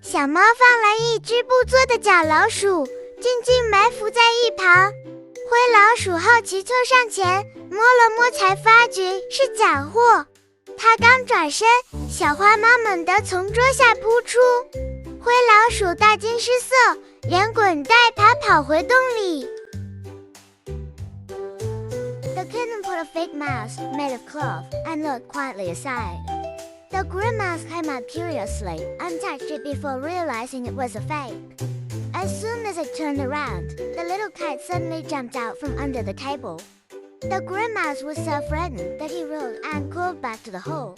小猫放了一只不做的小老鼠，静静埋伏在一旁。灰老鼠好奇凑上前摸了摸，才发觉是假货。它刚转身，小花猫猛地从桌下扑出，灰老鼠大惊失色，连滚带爬跑回洞里。The kitten put a fake mouse made of cloth and looked quietly aside. The grim mouse came out curiously and touched it before realizing it was a fake. As soon as it turned around, the little cat suddenly jumped out from under the table. The grim mouse was so frightened that he rolled and crawled back to the hole.